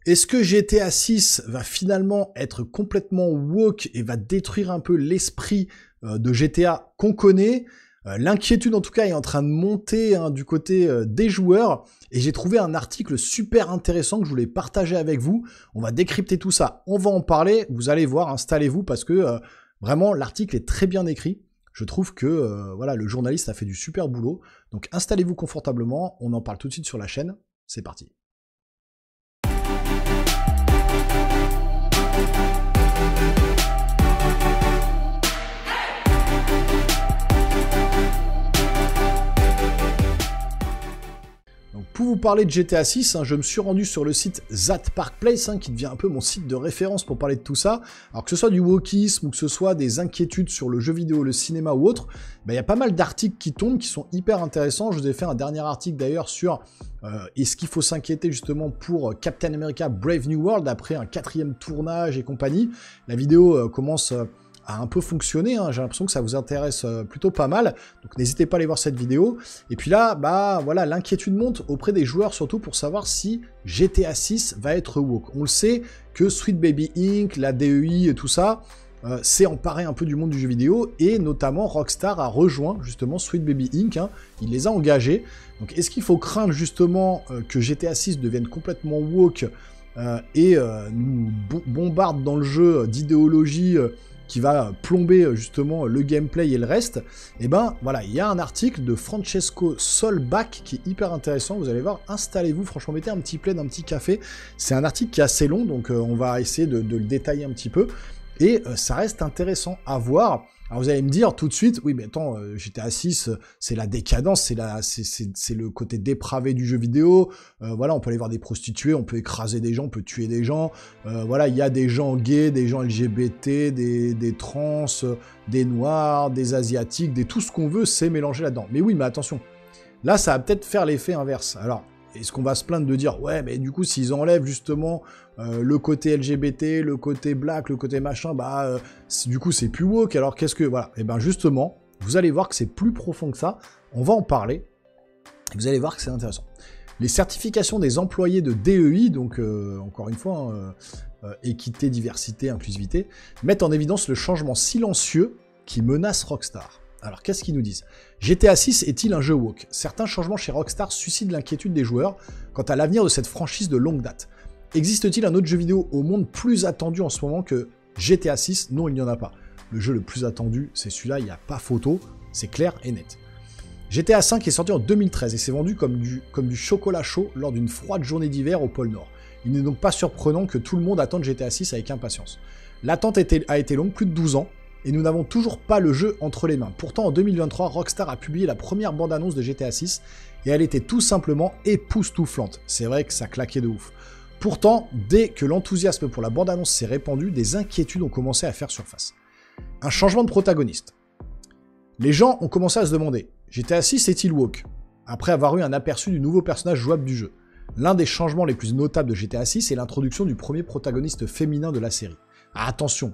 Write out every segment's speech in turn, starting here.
Est-ce que GTA 6 va finalement être complètement woke et va détruire un peu l'esprit de GTA qu'on connaît? L'inquiétude en tout cas est en train de monter du côté des joueurs et j'ai trouvé un article super intéressant que je voulais partager avec vous. On va décrypter tout ça, on va en parler, vous allez voir, installez-vous parce que vraiment l'article est très bien écrit. Je trouve que voilà, le journaliste a fait du super boulot. Donc installez-vous confortablement, on en parle tout de suite sur la chaîne, c'est parti. Donc pour vous parler de GTA 6, je me suis rendu sur le site That Park Place, qui devient un peu mon site de référence pour parler de tout ça. Alors que ce soit du wokisme ou que ce soit des inquiétudes sur le jeu vidéo, le cinéma ou autre, il y a pas mal d'articles qui tombent, qui sont hyper intéressants. Je vous ai fait un dernier article d'ailleurs sur est-ce qu'il faut s'inquiéter justement pour Captain America Brave New World après un 4e tournage et compagnie. La vidéo commence a un peu fonctionné, j'ai l'impression que ça vous intéresse plutôt pas mal, donc n'hésitez pas à aller voir cette vidéo. Et puis là, voilà, l'inquiétude monte auprès des joueurs, surtout pour savoir si GTA 6 va être woke. On le sait que Sweet Baby Inc., la DEI et tout ça, s'est emparé un peu du monde du jeu vidéo, et notamment Rockstar a rejoint justement Sweet Baby Inc., il les a engagés. Donc est-ce qu'il faut craindre justement que GTA 6 devienne complètement woke et nous bombarde dans le jeu d'idéologie qui va plomber justement le gameplay et le reste? Et voilà, il y a un article de Francesco Solbach qui est hyper intéressant, vous allez voir, installez-vous, franchement, mettez un petit plaid, un petit café, c'est un article qui est assez long, donc on va essayer de le détailler un petit peu, et ça reste intéressant à voir. Alors vous allez me dire tout de suite, oui mais attends, GTA 6, c'est la décadence, c'est le côté dépravé du jeu vidéo, voilà, on peut aller voir des prostituées, on peut écraser des gens, on peut tuer des gens, voilà, il y a des gens gays, des gens LGBT, des trans, des noirs, des asiatiques, tout ce qu'on veut, c'est mélangé là-dedans. Mais oui, mais attention, là ça va peut-être faire l'effet inverse. Alors, est-ce qu'on va se plaindre de dire, ouais, mais du coup, s'ils enlèvent justement le côté LGBT, le côté black, le côté machin, du coup, c'est plus woke, alors qu'est-ce que... Voilà, et justement, vous allez voir que c'est plus profond que ça, on va en parler, et vous allez voir que c'est intéressant. Les certifications des employés de DEI, donc encore une fois, équité, diversité, inclusivité, mettent en évidence le changement silencieux qui menace Rockstar. Alors, qu'est-ce qu'ils nous disent? GTA 6 est-il un jeu woke? Certains changements chez Rockstar suscitent l'inquiétude des joueurs quant à l'avenir de cette franchise de longue date. Existe-t-il un autre jeu vidéo au monde plus attendu en ce moment que GTA 6? Non, il n'y en a pas. Le jeu le plus attendu, c'est celui-là, il n'y a pas photo, c'est clair et net. GTA 5 est sorti en 2013 et s'est vendu comme du chocolat chaud lors d'une froide journée d'hiver au pôle Nord. Il n'est donc pas surprenant que tout le monde attende GTA 6 avec impatience. L'attente a été longue, plus de 12 ans, et nous n'avons toujours pas le jeu entre les mains. Pourtant, en 2023, Rockstar a publié la première bande-annonce de GTA 6, et elle était tout simplement époustouflante. C'est vrai que ça claquait de ouf. Pourtant, dès que l'enthousiasme pour la bande-annonce s'est répandu, des inquiétudes ont commencé à faire surface. Un changement de protagoniste. Les gens ont commencé à se demander, GTA 6 est-il woke? Après avoir eu un aperçu du nouveau personnage jouable du jeu. L'un des changements les plus notables de GTA 6 est l'introduction du premier protagoniste féminin de la série. Ah, attention,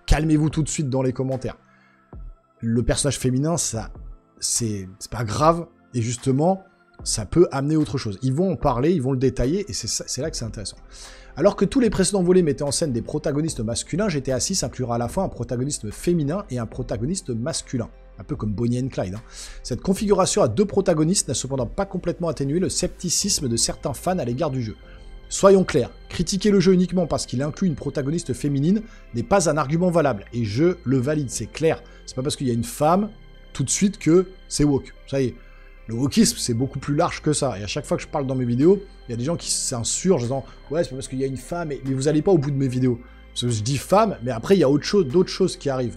calmez-vous tout de suite dans les commentaires. Le personnage féminin, ça, c'est pas grave, et justement, ça peut amener autre chose. Ils vont en parler, ils vont le détailler, et c'est là que c'est intéressant. Alors que tous les précédents volets mettaient en scène des protagonistes masculins, GTA 6 inclura à la fois un protagoniste féminin et un protagoniste masculin. Un peu comme Bonnie and Clyde. Cette configuration à deux protagonistes n'a cependant pas complètement atténué le scepticisme de certains fans à l'égard du jeu. Soyons clairs, critiquer le jeu uniquement parce qu'il inclut une protagoniste féminine n'est pas un argument valable, et je le valide, c'est clair. C'est pas parce qu'il y a une femme, tout de suite, que c'est woke. Ça y est. Le wokisme, c'est beaucoup plus large que ça, et à chaque fois que je parle dans mes vidéos, il y a des gens qui s'insurgent en disant « Ouais, c'est pas parce qu'il y a une femme, mais vous allez pas au bout de mes vidéos. » Parce que je dis « femme », mais après, il y a d'autres choses qui arrivent,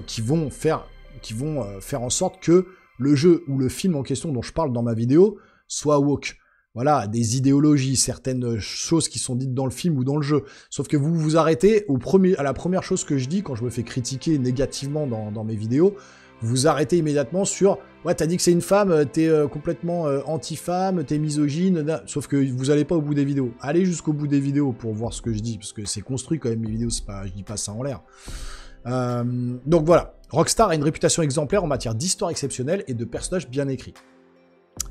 qui vont faire en sorte que le jeu ou le film en question dont je parle dans ma vidéo soit woke. Voilà, des idéologies, certaines choses qui sont dites dans le film ou dans le jeu. Sauf que vous vous arrêtez à la première chose que je dis quand je me fais critiquer négativement dans mes vidéos, vous vous arrêtez immédiatement sur « Ouais, t'as dit que c'est une femme, t'es complètement anti-femme, t'es misogyne. » Sauf que vous allez pas au bout des vidéos. Allez jusqu'au bout des vidéos pour voir ce que je dis, parce que c'est construit quand même, mes vidéos, c'est pas, je dis pas ça en l'air. Donc voilà, Rockstar a une réputation exemplaire en matière d'histoire exceptionnelle et de personnages bien écrits.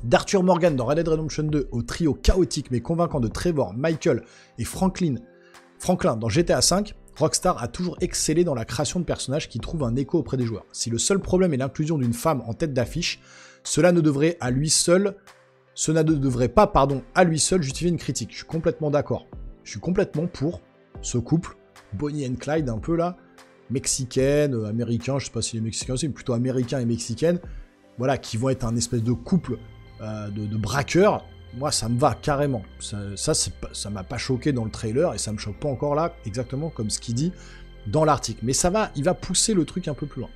D'Arthur Morgan dans Red Dead Redemption 2 au trio chaotique mais convaincant de Trevor, Michael et Franklin dans GTA V, Rockstar a toujours excellé dans la création de personnages qui trouvent un écho auprès des joueurs. Si le seul problème est l'inclusion d'une femme en tête d'affiche, cela ne devrait pas à lui seul justifier une critique. Je suis complètement d'accord. Je suis complètement pour ce couple, Bonnie and Clyde un peu là, mexicaine, américain, je sais pas si les mexicains aussi, mais plutôt américain et mexicaine, voilà, qui vont être un espèce de couple de braqueurs. Moi, ça me va carrément. Ça m'a pas choqué dans le trailer et ça me choque pas encore là, exactement comme ce qu'il dit dans l'article. Mais il va pousser le truc un peu plus loin.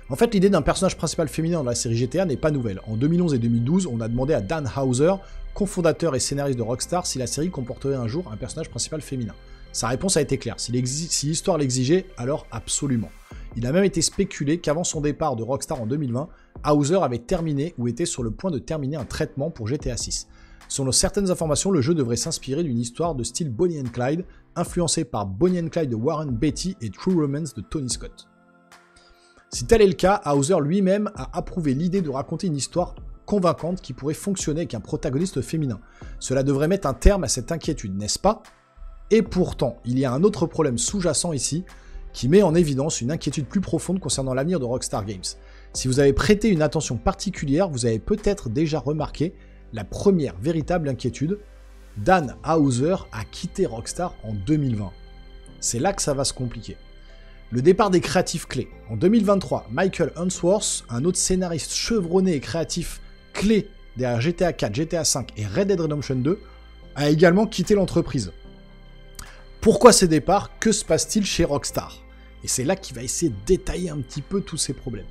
En fait, l'idée d'un personnage principal féminin dans la série GTA n'est pas nouvelle. En 2011 et 2012, on a demandé à Dan Houser, cofondateur et scénariste de Rockstar, si la série comporterait un jour un personnage principal féminin. Sa réponse a été claire. Si l'histoire l'exigeait, alors absolument. Il a même été spéculé qu'avant son départ de Rockstar en 2020, Houser avait terminé ou était sur le point de terminer un traitement pour GTA 6. Selon certaines informations, le jeu devrait s'inspirer d'une histoire de style Bonnie and Clyde, influencée par Bonnie and Clyde de Warren Beatty et True Romance de Tony Scott. Si tel est le cas, Houser lui-même a approuvé l'idée de raconter une histoire convaincante qui pourrait fonctionner avec un protagoniste féminin. Cela devrait mettre un terme à cette inquiétude, n'est-ce pas ? Et pourtant, il y a un autre problème sous-jacent ici, qui met en évidence une inquiétude plus profonde concernant l'avenir de Rockstar Games. Si vous avez prêté une attention particulière, vous avez peut-être déjà remarqué la première véritable inquiétude. Dan Houser a quitté Rockstar en 2020. C'est là que ça va se compliquer. Le départ des créatifs clés. En 2023, Michael Unsworth, un autre scénariste chevronné et créatif clé derrière GTA 4, GTA 5 et Red Dead Redemption 2, a également quitté l'entreprise. Pourquoi ces départs ? Que se passe-t-il chez Rockstar ? Et c'est là qu'il va essayer de détailler un petit peu tous ces problèmes.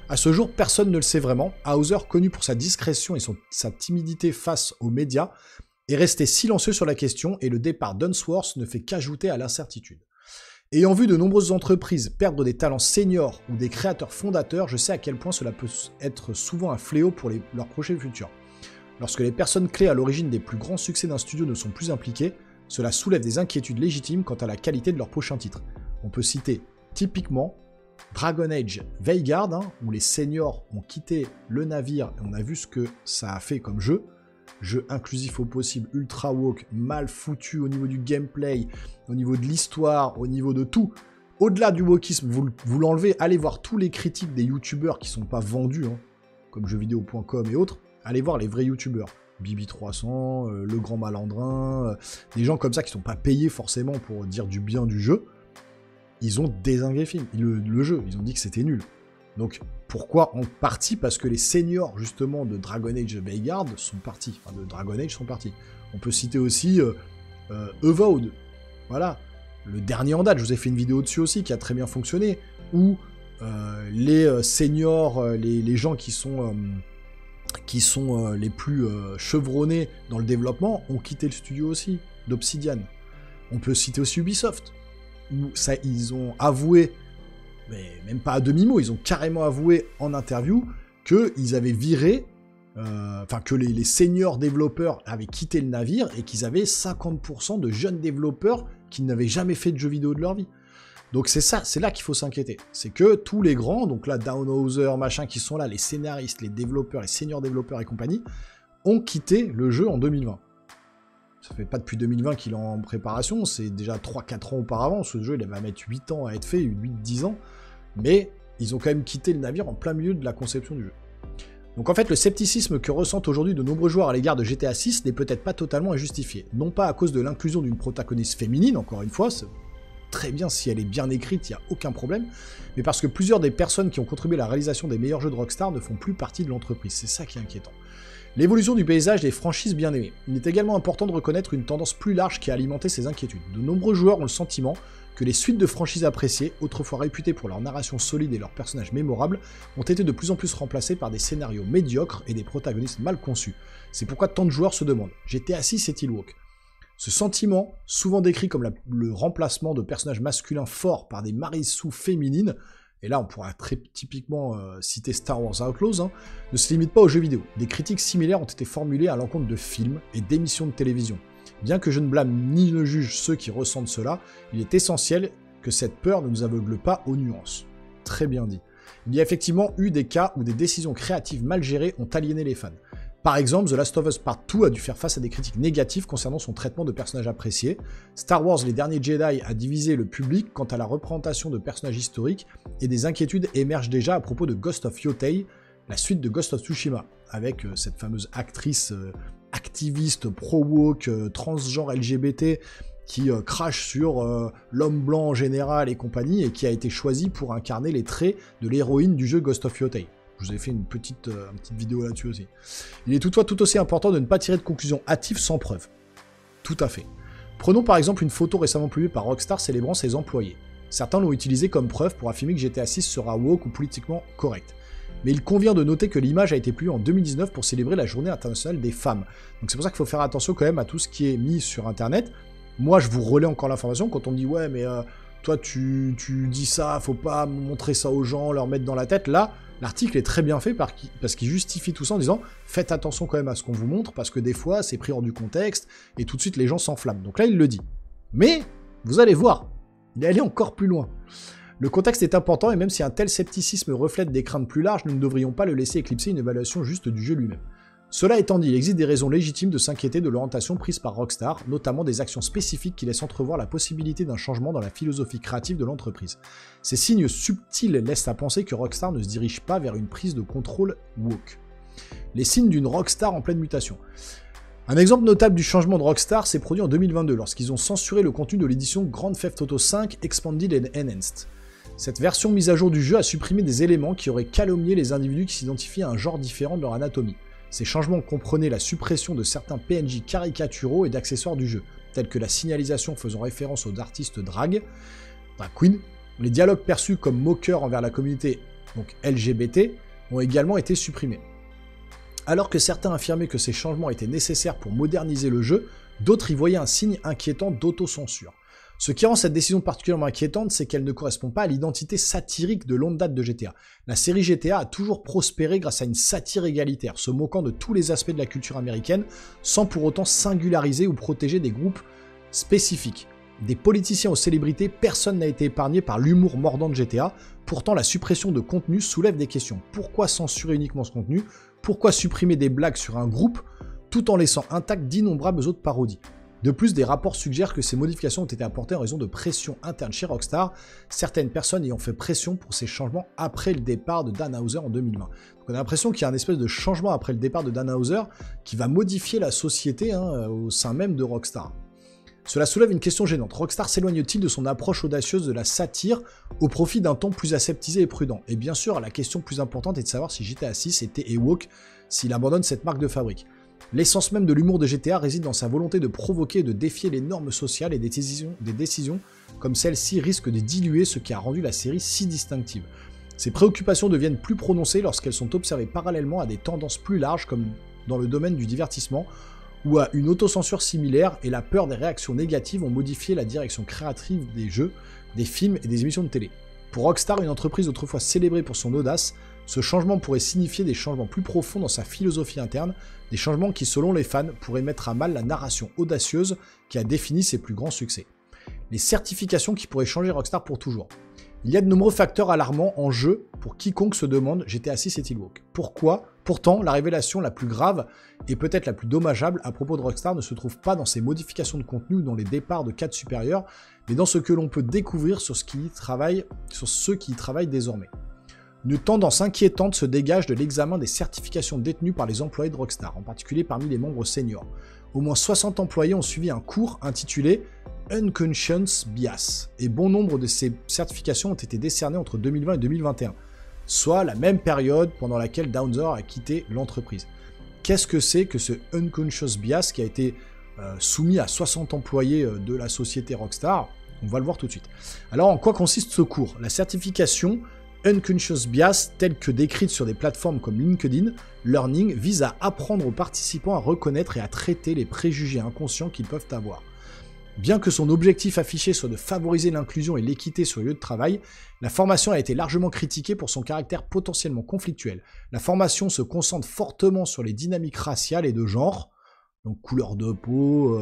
À ce jour, personne ne le sait vraiment. Houser, connu pour sa discrétion et sa timidité face aux médias, est resté silencieux sur la question et le départ d'Unsworth ne fait qu'ajouter à l'incertitude. Ayant vu de nombreuses entreprises perdre des talents seniors ou des créateurs fondateurs, je sais à quel point cela peut être souvent un fléau pour leurs projets futurs. Lorsque les personnes clés à l'origine des plus grands succès d'un studio ne sont plus impliquées, cela soulève des inquiétudes légitimes quant à la qualité de leur prochain titre. On peut citer typiquement Dragon Age Vanguard, où les seniors ont quitté le navire et on a vu ce que ça a fait comme jeu inclusif au possible, ultra woke, mal foutu au niveau du gameplay, au niveau de l'histoire, au niveau de tout. Au-delà du wokisme, vous l'enlevez, allez voir tous les critiques des youtubeurs qui sont pas vendus, comme jeuxvideo.com et autres, allez voir les vrais youtubeurs. Bibi300, Le Grand Malandrin, des gens comme ça qui sont pas payés forcément pour dire du bien du jeu. Ils ont dézingué le jeu, ils ont dit que c'était nul. Donc pourquoi en partie ? Parce que les seniors justement de Dragon Age Vanguard sont partis, On peut citer aussi Avowed, voilà, le dernier en date, je vous ai fait une vidéo dessus aussi qui a très bien fonctionné, où les seniors, les gens qui sont les plus chevronnés dans le développement ont quitté le studio aussi, d'Obsidian. On peut citer aussi Ubisoft, où ça, ils ont avoué, mais même pas à demi-mot, ils ont carrément avoué en interview qu'ils avaient viré, que les seniors développeurs avaient quitté le navire et qu'ils avaient 50% de jeunes développeurs qui n'avaient jamais fait de jeux vidéo de leur vie. Donc c'est là qu'il faut s'inquiéter. C'est que tous les grands, donc là, Downhauser, machin, qui sont là, les scénaristes, les développeurs, les seniors développeurs et compagnie, ont quitté le jeu en 2020. Ça fait pas depuis 2020 qu'il est en préparation, c'est déjà 3-4 ans auparavant, ce jeu il va mettre 8 ans à être fait, 8-10 ans, mais ils ont quand même quitté le navire en plein milieu de la conception du jeu. Donc en fait, le scepticisme que ressentent aujourd'hui de nombreux joueurs à l'égard de GTA 6 n'est peut-être pas totalement injustifié. Non pas à cause de l'inclusion d'une protagoniste féminine, encore une fois, c'est très bien si elle est bien écrite, il n'y a aucun problème, mais parce que plusieurs des personnes qui ont contribué à la réalisation des meilleurs jeux de Rockstar ne font plus partie de l'entreprise, c'est ça qui est inquiétant. L'évolution du paysage des franchises bien aimées. Il est également important de reconnaître une tendance plus large qui a alimenté ces inquiétudes. De nombreux joueurs ont le sentiment que les suites de franchises appréciées, autrefois réputées pour leur narration solide et leurs personnages mémorables, ont été de plus en plus remplacées par des scénarios médiocres et des protagonistes mal conçus. C'est pourquoi tant de joueurs se demandent « GTA 6 est-il woke ?» Ce sentiment, souvent décrit comme le remplacement de personnages masculins forts par des Marisu féminines, et là on pourra très typiquement citer Star Wars Outlaws, ne se limite pas aux jeux vidéo. Des critiques similaires ont été formulées à l'encontre de films et d'émissions de télévision. Bien que je ne blâme ni ne juge ceux qui ressentent cela, il est essentiel que cette peur ne nous aveugle pas aux nuances. Très bien dit. Il y a effectivement eu des cas où des décisions créatives mal gérées ont aliéné les fans. Par exemple, The Last of Us Part 2 a dû faire face à des critiques négatives concernant son traitement de personnages appréciés. Star Wars Les Derniers Jedi a divisé le public quant à la représentation de personnages historiques, et des inquiétudes émergent déjà à propos de Ghost of Yotei, la suite de Ghost of Tsushima, avec cette fameuse actrice activiste pro-woke, transgenre LGBT, qui crache sur l'homme blanc en général et compagnie, et qui a été choisie pour incarner les traits de l'héroïne du jeu Ghost of Yotei. Je vous avais fait une petite vidéo là-dessus aussi. Il est toutefois tout aussi important de ne pas tirer de conclusions hâtives sans preuve. Tout à fait. Prenons par exemple une photo récemment publiée par Rockstar célébrant ses employés. Certains l'ont utilisée comme preuve pour affirmer que GTA 6 sera woke ou politiquement correct. Mais il convient de noter que l'image a été publiée en 2019 pour célébrer la journée internationale des femmes. Donc c'est pour ça qu'il faut faire attention quand même à tout ce qui est mis sur internet. Moi je vous relais encore l'information quand on me dit ouais mais toi tu dis ça, faut pas montrer ça aux gens, leur mettre dans la tête. Là, l'article est très bien fait parce qu'il justifie tout ça en disant faites attention quand même à ce qu'on vous montre parce que des fois c'est pris hors du contexte et tout de suite les gens s'enflamment. Donc là il le dit. Mais vous allez voir, il est allé encore plus loin. Le contexte est important et même si un tel scepticisme reflète des craintes plus larges, nous ne devrions pas le laisser éclipser une évaluation juste du jeu lui-même. Cela étant dit, il existe des raisons légitimes de s'inquiéter de l'orientation prise par Rockstar, notamment des actions spécifiques qui laissent entrevoir la possibilité d'un changement dans la philosophie créative de l'entreprise. Ces signes subtils laissent à penser que Rockstar ne se dirige pas vers une prise de contrôle woke. Les signes d'une Rockstar en pleine mutation. Un exemple notable du changement de Rockstar s'est produit en 2022 lorsqu'ils ont censuré le contenu de l'édition Grand Theft Auto V Expanded and Enhanced. Cette version mise à jour du jeu a supprimé des éléments qui auraient calomnié les individus qui s'identifient à un genre différent de leur anatomie. Ces changements comprenaient la suppression de certains PNJ caricaturaux et d'accessoires du jeu, tels que la signalisation faisant référence aux artistes drag queen. Les dialogues perçus comme moqueurs envers la communauté donc LGBT ont également été supprimés. Alors que certains affirmaient que ces changements étaient nécessaires pour moderniser le jeu, d'autres y voyaient un signe inquiétant d'autocensure. Ce qui rend cette décision particulièrement inquiétante, c'est qu'elle ne correspond pas à l'identité satirique de longue date de GTA. La série GTA a toujours prospéré grâce à une satire égalitaire, se moquant de tous les aspects de la culture américaine, sans pour autant singulariser ou protéger des groupes spécifiques. Des politiciens aux célébrités, personne n'a été épargné par l'humour mordant de GTA, pourtant la suppression de contenu soulève des questions. Pourquoi censurer uniquement ce contenu? Pourquoi supprimer des blagues sur un groupe, tout en laissant intactes d'innombrables autres parodies? De plus, des rapports suggèrent que ces modifications ont été apportées en raison de pression interne chez Rockstar, certaines personnes ayant fait pression pour ces changements après le départ de Dan Houser en 2020. Donc on a l'impression qu'il y a un espèce de changement après le départ de Dan Houser qui va modifier la société au sein même de Rockstar. Cela soulève une question gênante. Rockstar s'éloigne-t-il de son approche audacieuse de la satire au profit d'un ton plus aseptisé et prudent? Et bien sûr, la question plus importante est de savoir si GTA 6 était woke, s'il abandonne cette marque de fabrique. L'essence même de l'humour de GTA réside dans sa volonté de provoquer et de défier les normes sociales et des décisions comme celle-ci risquent de diluer ce qui a rendu la série si distinctive. Ces préoccupations deviennent plus prononcées lorsqu'elles sont observées parallèlement à des tendances plus larges comme dans le domaine du divertissement, où à une autocensure similaire et la peur des réactions négatives ont modifié la direction créative des jeux, des films et des émissions de télé. Pour Rockstar, une entreprise autrefois célébrée pour son audace, ce changement pourrait signifier des changements plus profonds dans sa philosophie interne, des changements qui, selon les fans, pourraient mettre à mal la narration audacieuse qui a défini ses plus grands succès. Les certifications qui pourraient changer Rockstar pour toujours. Il y a de nombreux facteurs alarmants en jeu pour quiconque se demande GTA 6 est-il woke? Pourquoi? Pourtant, la révélation la plus grave et peut-être la plus dommageable à propos de Rockstar ne se trouve pas dans ses modifications de contenu ou dans les départs de cadres supérieurs, mais dans ce que l'on peut découvrir sur ceux qui y travaillent désormais. Une tendance inquiétante se dégage de l'examen des certifications détenues par les employés de Rockstar, en particulier parmi les membres seniors. Au moins 60 employés ont suivi un cours intitulé Unconscious Bias, et bon nombre de ces certifications ont été décernées entre 2020 et 2021, soit la même période pendant laquelle Houser a quitté l'entreprise. Qu'est-ce que c'est que ce Unconscious Bias qui a été soumis à 60 employés de la société Rockstar? On va le voir tout de suite. Alors, en quoi consiste ce cours? La certification Unconscious Bias, telle que décrite sur des plateformes comme LinkedIn Learning, vise à apprendre aux participants à reconnaître et à traiter les préjugés inconscients qu'ils peuvent avoir. Bien que son objectif affiché soit de favoriser l'inclusion et l'équité sur le lieu de travail, la formation a été largement critiquée pour son caractère potentiellement conflictuel. La formation se concentre fortement sur les dynamiques raciales et de genre, donc couleur de peau,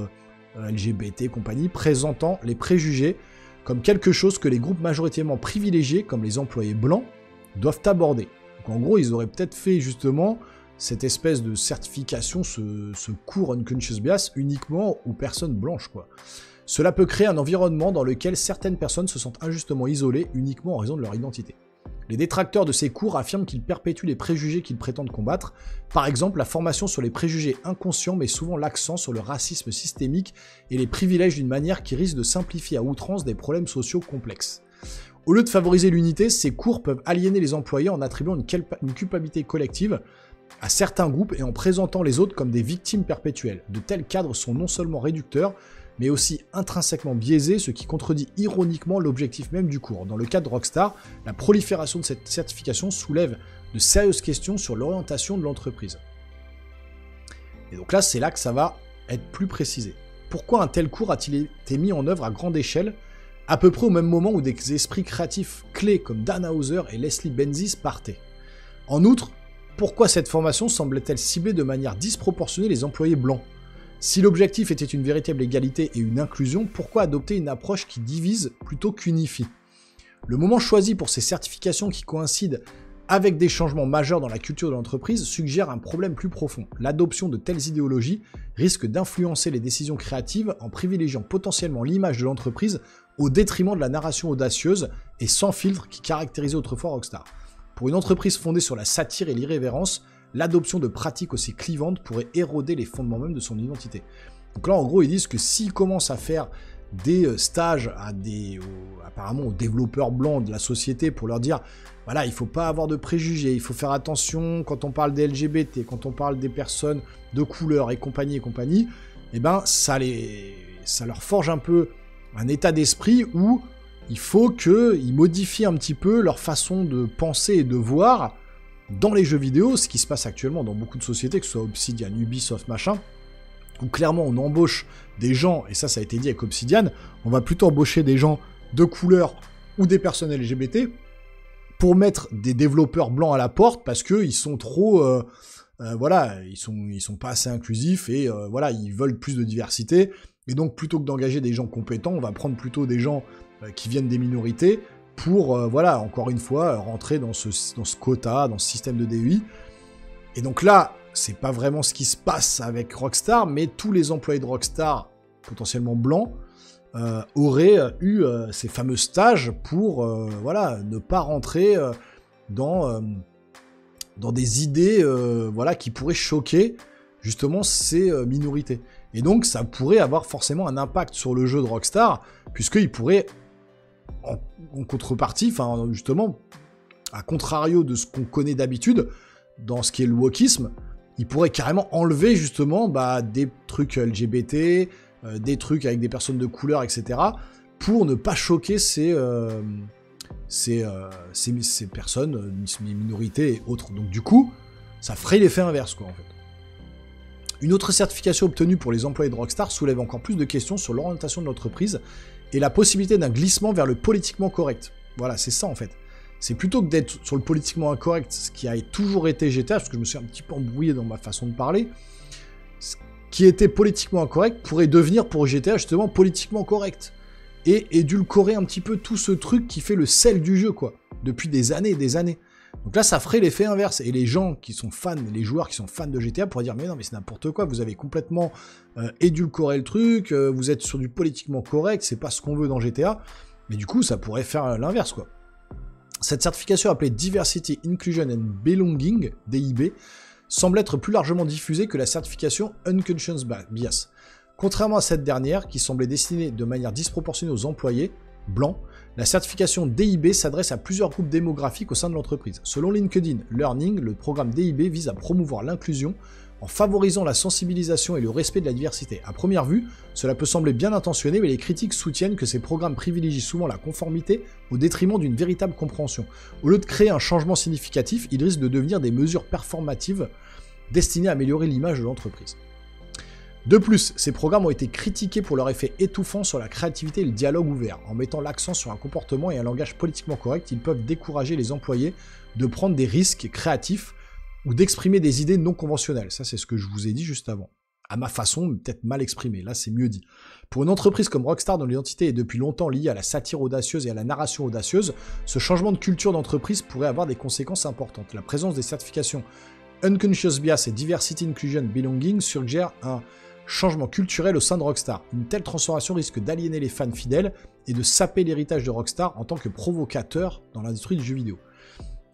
LGBT, compagnie, présentant les préjugés comme quelque chose que les groupes majoritairement privilégiés, comme les employés blancs, doivent aborder. Donc en gros, ils auraient peut-être fait justement cette espèce de certification, ce cours Unconscious Bias uniquement aux personnes blanches, quoi. Cela peut créer un environnement dans lequel certaines personnes se sentent injustement isolées uniquement en raison de leur identité. Les détracteurs de ces cours affirment qu'ils perpétuent les préjugés qu'ils prétendent combattre. Par exemple, la formation sur les préjugés inconscients met souvent l'accent sur le racisme systémique et les privilèges d'une manière qui risque de simplifier à outrance des problèmes sociaux complexes. Au lieu de favoriser l'unité, ces cours peuvent aliéner les employés en attribuant une culpabilité collective à certains groupes et en présentant les autres comme des victimes perpétuelles. De tels cadres sont non seulement réducteurs, mais aussi intrinsèquement biaisés, ce qui contredit ironiquement l'objectif même du cours. Dans le cas de Rockstar, la prolifération de cette certification soulève de sérieuses questions sur l'orientation de l'entreprise. Et donc là, c'est là que ça va être plus précisé. Pourquoi un tel cours a-t-il été mis en œuvre à grande échelle, à peu près au même moment où des esprits créatifs clés comme Dan Houser et Leslie Benzies partaient? En outre, pourquoi cette formation semble-t-elle cibler de manière disproportionnée les employés blancs? Si l'objectif était une véritable égalité et une inclusion, pourquoi adopter une approche qui divise plutôt qu'unifie? Le moment choisi pour ces certifications qui coïncident avec des changements majeurs dans la culture de l'entreprise suggère un problème plus profond. L'adoption de telles idéologies risque d'influencer les décisions créatives en privilégiant potentiellement l'image de l'entreprise au détriment de la narration audacieuse et sans filtre qui caractérisait autrefois Rockstar. Pour une entreprise fondée sur la satire et l'irrévérence, l'adoption de pratiques aussi clivantes pourrait éroder les fondements même de son identité. Donc là, en gros, ils disent que s'ils commencent à faire des stages apparemment aux développeurs blancs de la société pour leur dire, voilà, il ne faut pas avoir de préjugés, il faut faire attention quand on parle des LGBT, quand on parle des personnes de couleur et compagnie, eh ben, ça leur forge un peu un état d'esprit où il faut qu'ils modifient un petit peu leur façon de penser et de voir dans les jeux vidéo, ce qui se passe actuellement dans beaucoup de sociétés, que ce soit Obsidian, Ubisoft, machin, où clairement on embauche des gens, et ça a été dit avec Obsidian, on va plutôt embaucher des gens de couleur ou des personnes LGBT pour mettre des développeurs blancs à la porte parce qu'ils sont trop... voilà, ils sont pas assez inclusifs et voilà, ils veulent plus de diversité. Et donc plutôt que d'engager des gens compétents, on va prendre plutôt des gens qui viennent des minorités pour, voilà, encore une fois, rentrer dans ce quota, dans ce système de DEI. Et donc là, c'est pas vraiment ce qui se passe avec Rockstar, mais tous les employés de Rockstar, potentiellement blancs, auraient eu ces fameux stages pour, voilà, ne pas rentrer dans des idées, voilà, qui pourraient choquer, justement, ces minorités. Et donc, ça pourrait avoir forcément un impact sur le jeu de Rockstar, puisqu'ils pourraient, en contrepartie, enfin justement, à contrario de ce qu'on connaît d'habitude, dans ce qui est le wokisme, ils pourraient carrément enlever justement des trucs LGBT, des trucs avec des personnes de couleur, etc., pour ne pas choquer ces personnes, les minorités et autres. Donc du coup, ça ferait l'effet inverse, quoi, en fait. Une autre certification obtenue pour les employés de Rockstar soulève encore plus de questions sur l'orientation de l'entreprise et la possibilité d'un glissement vers le politiquement correct. Voilà, c'est ça en fait. C'est plutôt que d'être sur le politiquement incorrect, ce qui a toujours été GTA, parce que je me suis un petit peu embrouillé dans ma façon de parler, ce qui était politiquement incorrect pourrait devenir pour GTA justement politiquement correct. Et édulcorer un petit peu tout ce truc qui fait le sel du jeu, quoi, depuis des années et des années. Donc là, ça ferait l'effet inverse. Et les gens qui sont fans, les joueurs qui sont fans de GTA pourraient dire « Mais non, mais c'est n'importe quoi, vous avez complètement édulcoré le truc, vous êtes sur du politiquement correct, c'est pas ce qu'on veut dans GTA. » Mais du coup, ça pourrait faire l'inverse, quoi. Cette certification appelée Diversity, Inclusion and Belonging, DIB, semble être plus largement diffusée que la certification Unconscious Bias. Contrairement à cette dernière, qui semblait destinée de manière disproportionnée aux employés blancs, la certification DIB s'adresse à plusieurs groupes démographiques au sein de l'entreprise. Selon LinkedIn Learning, le programme DIB vise à promouvoir l'inclusion en favorisant la sensibilisation et le respect de la diversité. À première vue, cela peut sembler bien intentionné, mais les critiques soutiennent que ces programmes privilégient souvent la conformité au détriment d'une véritable compréhension. Au lieu de créer un changement significatif, ils risquent de devenir des mesures performatives destinées à améliorer l'image de l'entreprise. De plus, ces programmes ont été critiqués pour leur effet étouffant sur la créativité et le dialogue ouvert. En mettant l'accent sur un comportement et un langage politiquement correct, ils peuvent décourager les employés de prendre des risques créatifs ou d'exprimer des idées non conventionnelles. Ça, c'est ce que je vous ai dit juste avant. à ma façon, peut-être mal exprimé, là c'est mieux dit. Pour une entreprise comme Rockstar dont l'identité est depuis longtemps liée à la satire audacieuse et à la narration audacieuse, ce changement de culture d'entreprise pourrait avoir des conséquences importantes. La présence des certifications Unconscious Bias et Diversity Inclusion Belonging suggère un changement culturel au sein de Rockstar. Une telle transformation risque d'aliéner les fans fidèles et de saper l'héritage de Rockstar en tant que provocateur dans l'industrie du jeu vidéo.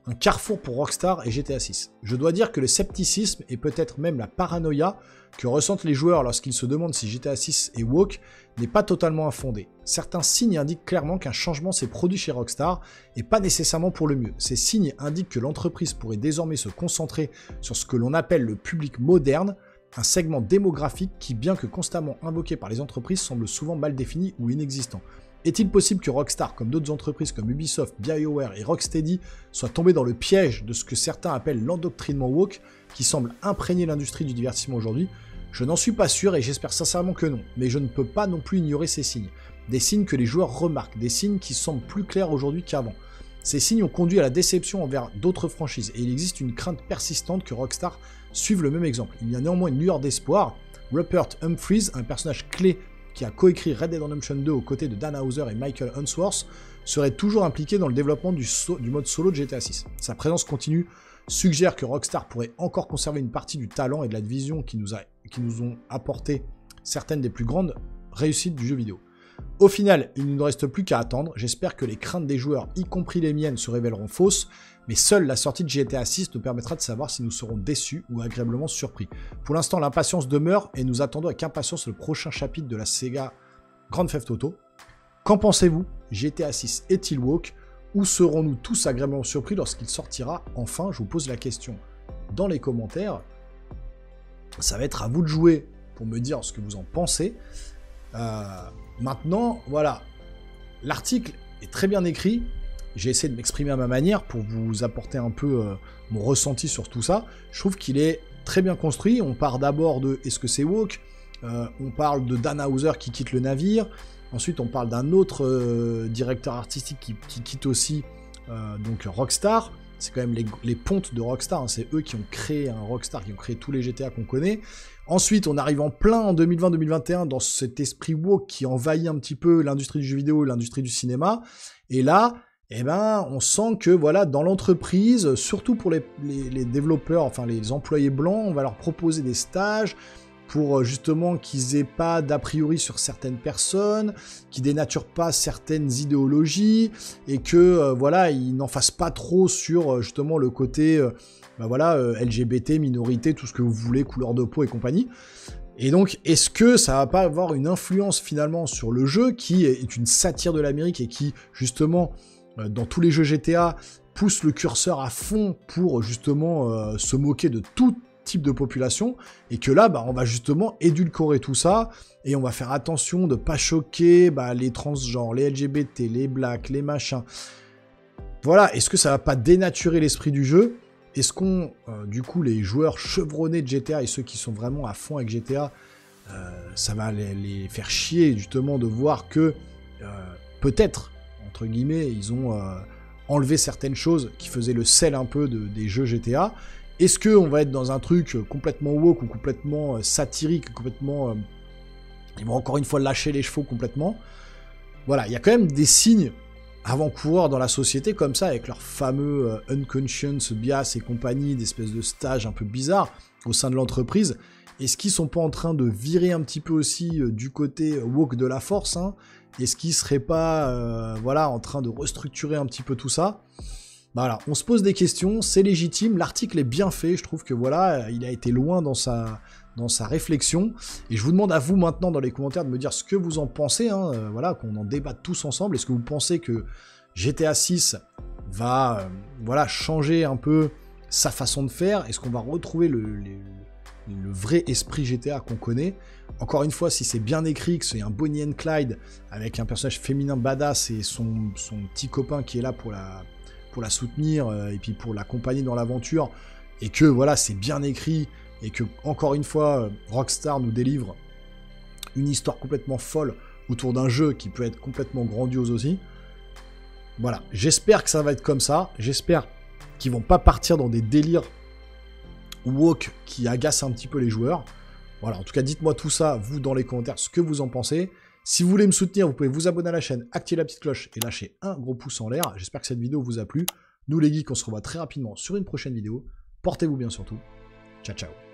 Un carrefour pour Rockstar et GTA 6. Je dois dire que le scepticisme et peut-être même la paranoïa que ressentent les joueurs lorsqu'ils se demandent si GTA 6 est woke n'est pas totalement infondé. Certains signes indiquent clairement qu'un changement s'est produit chez Rockstar et pas nécessairement pour le mieux. Ces signes indiquent que l'entreprise pourrait désormais se concentrer sur ce que l'on appelle le public moderne, un segment démographique qui, bien que constamment invoqué par les entreprises, semble souvent mal défini ou inexistant. Est-il possible que Rockstar, comme d'autres entreprises comme Ubisoft, BioWare et Rocksteady, soient tombés dans le piège de ce que certains appellent l'endoctrinement woke, qui semble imprégner l'industrie du divertissement aujourd'hui? Je n'en suis pas sûr et j'espère sincèrement que non, mais je ne peux pas non plus ignorer ces signes. Des signes que les joueurs remarquent, des signes qui semblent plus clairs aujourd'hui qu'avant. Ces signes ont conduit à la déception envers d'autres franchises, et il existe une crainte persistante que Rockstar suive le même exemple. Il y a néanmoins une lueur d'espoir. Rupert Humphries, un personnage clé qui a coécrit Red Dead Redemption 2 aux côtés de Dan Houser et Michael Unsworth, serait toujours impliqué dans le développement du mode solo de GTA 6. Sa présence continue suggère que Rockstar pourrait encore conserver une partie du talent et de la vision qui nous ont apporté certaines des plus grandes réussites du jeu vidéo. Au final, il ne nous reste plus qu'à attendre. J'espère que les craintes des joueurs, y compris les miennes, se révéleront fausses, mais seule la sortie de GTA 6 nous permettra de savoir si nous serons déçus ou agréablement surpris. Pour l'instant, l'impatience demeure et nous attendons avec impatience le prochain chapitre de la saga Grand Theft Auto. Qu'en pensez-vous? GTA 6 est-il woke? Ou serons-nous tous agréablement surpris lorsqu'il sortira? Enfin, je vous pose la question dans les commentaires. Ça va être à vous de jouer pour me dire ce que vous en pensez. Maintenant, voilà, l'article est très bien écrit. J'ai essayé de m'exprimer à ma manière pour vous apporter un peu mon ressenti sur tout ça. Je trouve qu'il est très bien construit. On part d'abord de est-ce que c'est woke, on parle de Dan Houser qui quitte le navire. Ensuite, on parle d'un autre directeur artistique qui quitte aussi donc Rockstar. C'est quand même les pontes de Rockstar, hein. C'est eux qui ont créé un Rockstar, qui ont créé tous les GTA qu'on connaît. Ensuite, on arrive en plein en 2020-2021 dans cet esprit woke qui envahit un petit peu l'industrie du jeu vidéo et l'industrie du cinéma. Et là, eh ben, on sent que voilà, dans l'entreprise, surtout pour les développeurs, enfin les employés blancs, on va leur proposer des stages pour justement qu'ils aient pas d'a priori sur certaines personnes, qui dénaturent pas certaines idéologies, et que voilà, ils n'en fassent pas trop sur justement le côté LGBT, minorité, tout ce que vous voulez, couleur de peau et compagnie. Et donc, est-ce que ça va pas avoir une influence finalement sur le jeu, qui est une satire de l'Amérique et qui justement dans tous les jeux GTA pousse le curseur à fond pour justement se moquer de tout type de population, et que là, on va justement édulcorer tout ça, et on va faire attention de pas choquer les transgenres, les LGBT, les blacks, les machins. Voilà, est-ce que ça va pas dénaturer l'esprit du jeu? Est-ce qu'on, du coup, les joueurs chevronnés de GTA et ceux qui sont vraiment à fond avec GTA, ça va les faire chier justement de voir que peut-être, entre guillemets, ils ont enlevé certaines choses qui faisaient le sel un peu des jeux GTA. Est-ce qu'on va être dans un truc complètement woke ou complètement satirique, complètement... ils vont encore une fois lâcher les chevaux complètement. Voilà, il y a quand même des signes avant-coureurs dans la société comme ça, avec leurs fameux unconscious bias et compagnie, d'espèces de stages un peu bizarres au sein de l'entreprise. Est-ce qu'ils sont pas en train de virer un petit peu aussi du côté woke de la force, hein? Est-ce qu'ils seraient pas en train de restructurer un petit peu tout ça? Voilà, on se pose des questions, c'est légitime, l'article est bien fait, je trouve que voilà, il a été loin dans sa réflexion, et je vous demande à vous maintenant dans les commentaires de me dire ce que vous en pensez, hein, voilà, qu'on en débatte tous ensemble. Est-ce que vous pensez que GTA 6 va changer un peu sa façon de faire? Est-ce qu'on va retrouver le vrai esprit GTA qu'on connaît? Encore une fois, si c'est bien écrit, que c'est un Bonnie and Clyde avec un personnage féminin badass et son petit copain qui est là pour la soutenir et puis pour l'accompagner dans l'aventure, et que voilà, c'est bien écrit, et que encore une fois Rockstar nous délivre une histoire complètement folle autour d'un jeu qui peut être complètement grandiose aussi. Voilà, j'espère que ça va être comme ça, j'espère qu'ils vont pas partir dans des délires woke qui agacent un petit peu les joueurs. Voilà, en tout cas, dites-moi tout ça, vous, dans les commentaires, ce que vous en pensez. Si vous voulez me soutenir, vous pouvez vous abonner à la chaîne, activer la petite cloche et lâcher un gros pouce en l'air. J'espère que cette vidéo vous a plu. Nous, les geeks, on se revoit très rapidement sur une prochaine vidéo. Portez-vous bien surtout. Ciao, ciao.